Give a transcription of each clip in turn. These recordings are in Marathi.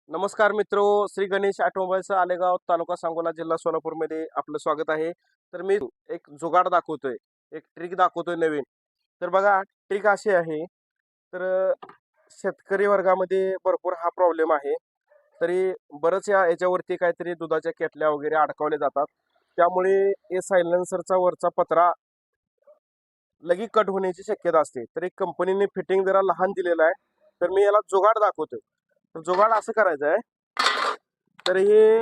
नमस्कार मित्रो, श्री गणेश ऑटोमोबाईल्स आलेगाव, तालुका सांगोला, जिल्हा सोलापूरमध्ये आपलं स्वागत आहे. तर मी एक जुगाड दाखवतोय, एक ट्रिक दाखवतोय नवीन. तर बघा, ट्रिक अशी आहे. तर शेतकरी वर्गामध्ये भरपूर हा प्रॉब्लेम आहे. तरी बरंच याच्यावरती काहीतरी दुधाच्या केटल्या वगैरे अडकवल्या जातात. त्यामुळे हे सायलेन्सरचा वरचा पत्रा लगेच कट होण्याची शक्यता असते. तर एक कंपनीने फिटिंग जरा लहान दिलेला आहे. तर मी याला जुगाड दाखवतोय. तर जुगाड असं करायचं आहे. तर हे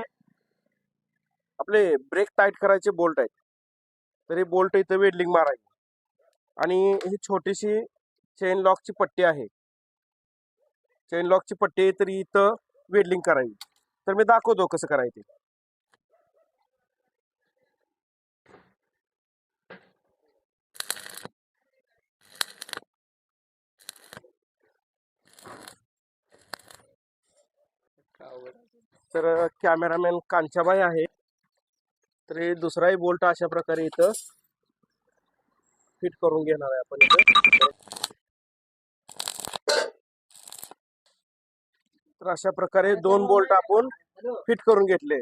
आपले ब्रेक टाईट करायचे बोल्ट आहेत. तर हे बोल्ट इथं वेल्डिंग मारायची आणि ही छोटीशी चेन लॉकची पट्टी आहे. चेन लॉकची पट्टी आहे, तरी इथं वेल्डिंग करायची. तर मी दाखवतो कसं करायचं. तर कॅमेरामॅन कांचाबाई आहे. तर हे दुसराही बोल्ट अशा प्रकारे इथं फिट करून घेणार आहे आपण इथं. तर अशा प्रकारे दोन बोल्ट आपण फिट करून घेतले.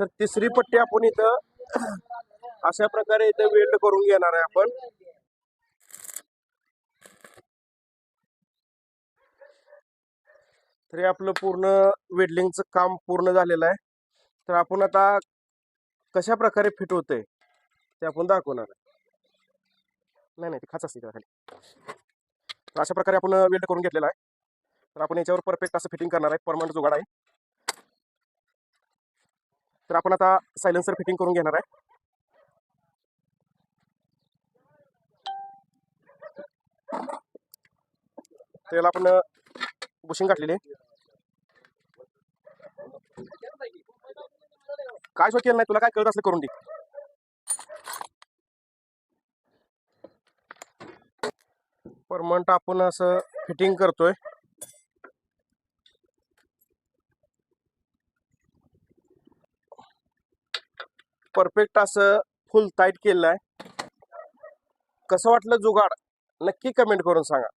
तर तिसरी पट्टी आपण इथं अशा प्रकारे इथं वेल्ड करून घेणार आहे आपण. तरी आपलं पूर्ण वेल्डिंगचं काम पूर्ण झालेलं आहे. तर आपण आता कशा प्रकारे फिट होतंय ते आपण दाखवणार आहे. नाही नाही, ते खाच असते खाली. तर अशा प्रकारे आपण वेल्ड करून घेतलेला आहे. तर आपण याच्यावर परफेक्ट असं फिटिंग करणार आहे. परमनंट जुगाड आहे. तर आपण आता सायलेन्सर फिटिंग करून घेणार आहे. त्याला आपण बुशिंग घातलेली आहे. काय शो केलं नाही, तुला काय कळत असलं करून दे. परमनंट आपण असं फिटिंग करतोय. परफेक्ट असं फुल टाईट केलं आहे. कसं वाटलं जुगाड नक्की कमेंट करून सांगा.